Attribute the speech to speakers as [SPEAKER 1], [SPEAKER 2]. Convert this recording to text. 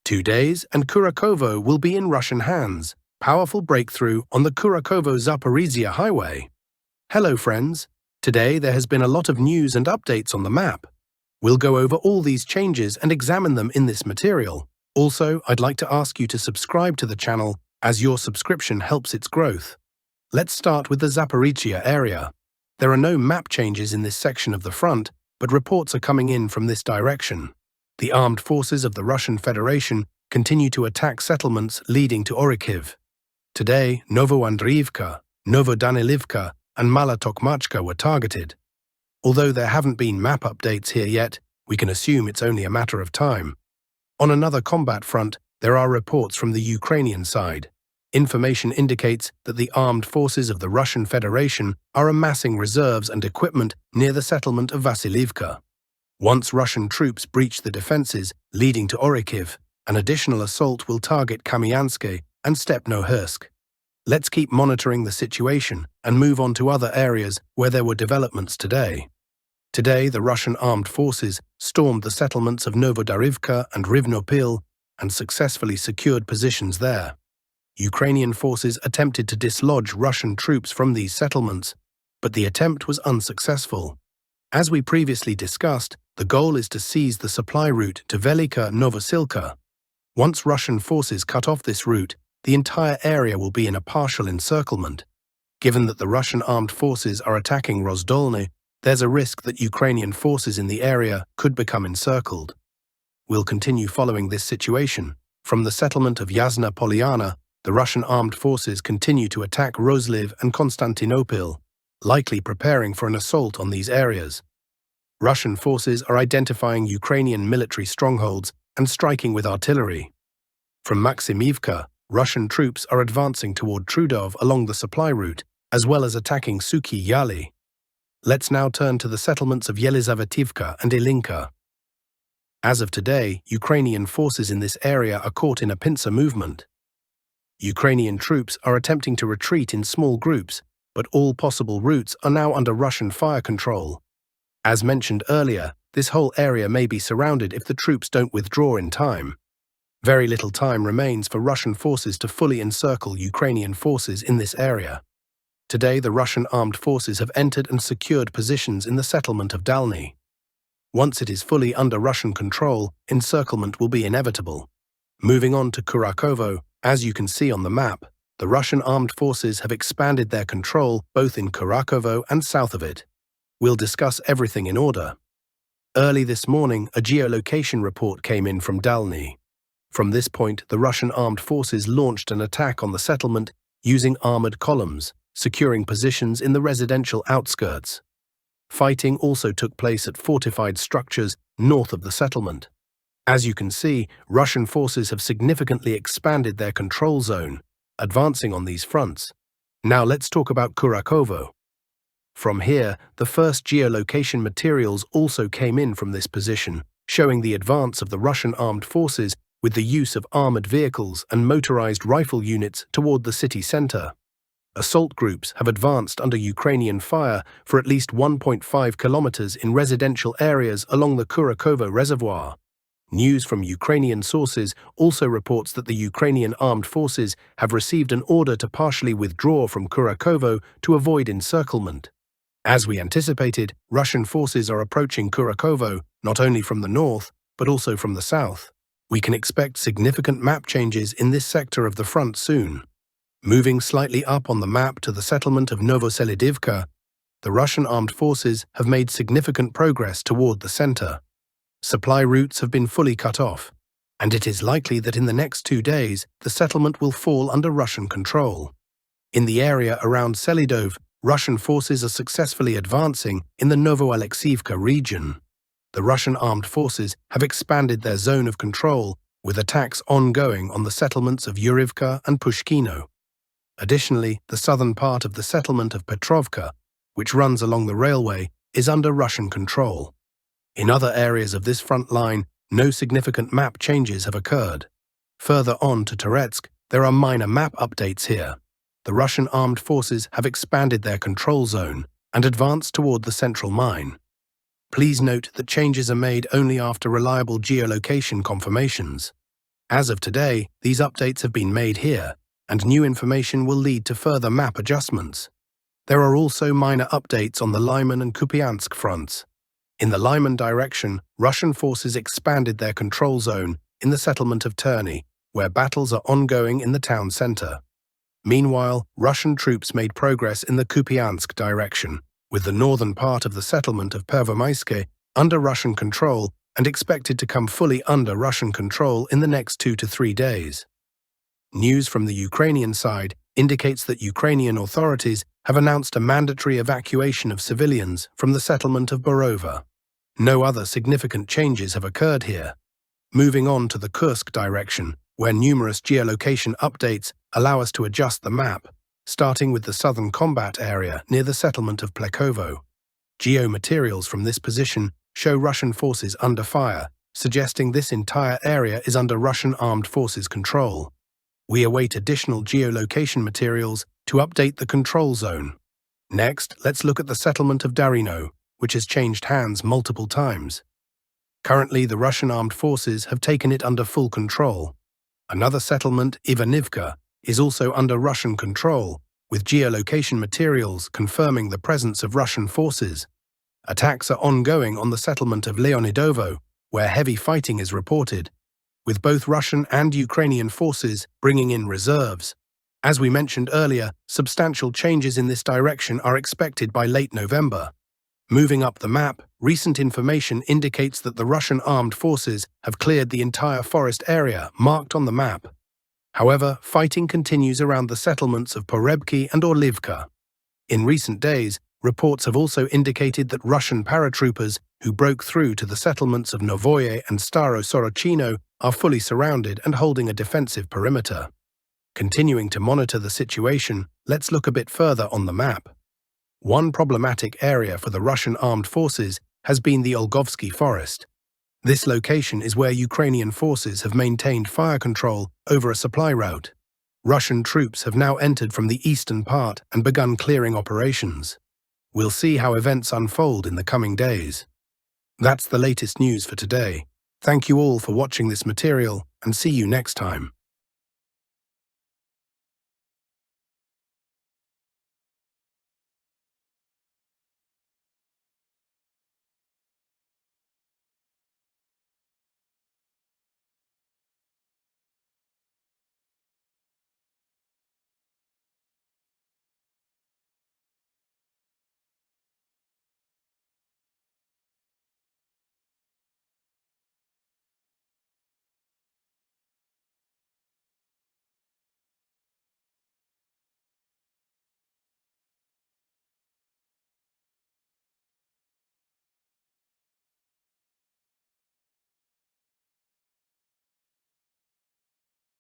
[SPEAKER 1] 2 days and Kurakhovo will be in Russian hands. Powerful breakthrough on the Kurakhovo-Zaporizhia highway. Hello friends, today there has been a lot of news and updates on the map. We'll go over all these changes and examine them in this material. Also, I'd like to ask you to subscribe to the channel as your subscription helps its growth. Let's start with the Zaporizhia area. There are no map changes in this section of the front, but reports are coming in from this direction. The armed forces of the Russian Federation continue to attack settlements leading to Kurakhovo. Today, Novoandriivka, Novodanilivka, and Mala Tokmachka were targeted. Although there haven't been map updates here yet, we can assume it's only a matter of time. On another combat front, there are reports from the Ukrainian side. Information indicates that the armed forces of the Russian Federation are amassing reserves and equipment near the settlement of Vasilivka. Once Russian troops breach the defenses leading to Kurakhovo, an additional assault will target Kamyanske and Stepnohursk. Let's keep monitoring the situation and move on to other areas where there were developments today. Today, the Russian armed forces stormed the settlements of Novodarivka and Rivnopil and successfully secured positions there. Ukrainian forces attempted to dislodge Russian troops from these settlements, but the attempt was unsuccessful. As we previously discussed, the goal is to seize the supply route to Velika Novosilka. Once Russian forces cut off this route, the entire area will be in a partial encirclement. Given that the Russian armed forces are attacking Rozdolny, there's a risk that Ukrainian forces in the area could become encircled. We'll continue following this situation. From the settlement of Yasna Polyana, the Russian armed forces continue to attack Rozliv and Konstantinopil, likely preparing for an assault on these areas. Russian forces are identifying Ukrainian military strongholds and striking with artillery. From Maximivka, Russian troops are advancing toward Trudov along the supply route, as well as attacking Suki Yali. Let's now turn to the settlements of Yelizavetivka and Ilinka. As of today, Ukrainian forces in this area are caught in a pincer movement. Ukrainian troops are attempting to retreat in small groups, but all possible routes are now under Russian fire control. As mentioned earlier, this whole area may be surrounded if the troops don't withdraw in time. Very little time remains for Russian forces to fully encircle Ukrainian forces in this area. Today, the Russian armed forces have entered and secured positions in the settlement of Dalny. Once it is fully under Russian control, encirclement will be inevitable. Moving on to Kurakhovo, as you can see on the map, the Russian armed forces have expanded their control both in Kurakhovo and south of it. We'll discuss everything in order. Early this morning, a geolocation report came in from Dalny. From this point, the Russian armed forces launched an attack on the settlement using armored columns, securing positions in the residential outskirts. Fighting also took place at fortified structures north of the settlement. As you can see, Russian forces have significantly expanded their control zone, advancing on these fronts. Now let's talk about Kurakhovo. From here, the first geolocation materials also came in from this position, showing the advance of the Russian armed forces with the use of armored vehicles and motorized rifle units toward the city center. Assault groups have advanced under Ukrainian fire for at least 1.5 kilometers in residential areas along the Kurakhovo reservoir. News from Ukrainian sources also reports that the Ukrainian armed forces have received an order to partially withdraw from Kurakhovo to avoid encirclement. As we anticipated, Russian forces are approaching Kurakhovo not only from the north, but also from the south. We can expect significant map changes in this sector of the front soon. Moving slightly up on the map to the settlement of Novoselidivka, the Russian armed forces have made significant progress toward the center. Supply routes have been fully cut off, and it is likely that in the next 2 days, the settlement will fall under Russian control. In the area around Selidov, Russian forces are successfully advancing in the Novoaleksivka region. The Russian armed forces have expanded their zone of control, with attacks ongoing on the settlements of Yurivka and Pushkino. Additionally, the southern part of the settlement of Petrovka, which runs along the railway, is under Russian control. In other areas of this front line, no significant map changes have occurred. Further on to Toretsk, there are minor map updates here. The Russian armed forces have expanded their control zone and advanced toward the central mine. Please note that changes are made only after reliable geolocation confirmations. As of today, these updates have been made here, and new information will lead to further map adjustments. There are also minor updates on the Lyman and Kupiansk fronts. In the Lyman direction, Russian forces expanded their control zone in the settlement of Terny, where battles are ongoing in the town center. Meanwhile, Russian troops made progress in the Kupiansk direction, with the northern part of the settlement of Pervomaiske under Russian control and expected to come fully under Russian control in the next 2 to 3 days. News from the Ukrainian side indicates that Ukrainian authorities have announced a mandatory evacuation of civilians from the settlement of Borova. No other significant changes have occurred here. Moving on to the Kursk direction, where numerous geolocation updates allow us to adjust the map, starting with the southern combat area near the settlement of Kurakhovo. Geomaterials from this position show Russian forces under fire, suggesting this entire area is under Russian armed forces control. We await additional geolocation materials to update the control zone. Next, let's look at the settlement of Darino, which has changed hands multiple times. Currently, the Russian armed forces have taken it under full control. Another settlement, Ivanivka, is also under Russian control, with geolocation materials confirming the presence of Russian forces. Attacks are ongoing on the settlement of Leonidovo, where heavy fighting is reported, with both Russian and Ukrainian forces bringing in reserves. As we mentioned earlier, substantial changes in this direction are expected by late November. Moving up the map, recent information indicates that the Russian armed forces have cleared the entire forest area marked on the map. However, fighting continues around the settlements of Porebki and Orlivka. In recent days, reports have also indicated that Russian paratroopers who broke through to the settlements of Novoye and Staro Sorochino are fully surrounded and holding a defensive perimeter. Continuing to monitor the situation, let's look a bit further on the map. One problematic area for the Russian armed forces has been the Olgovsky Forest. This location is where Ukrainian forces have maintained fire control over a supply route. Russian troops have now entered from the eastern part and begun clearing operations. We'll see how events unfold in the coming days. That's the latest news for today. Thank you all for watching this material, and see you next time.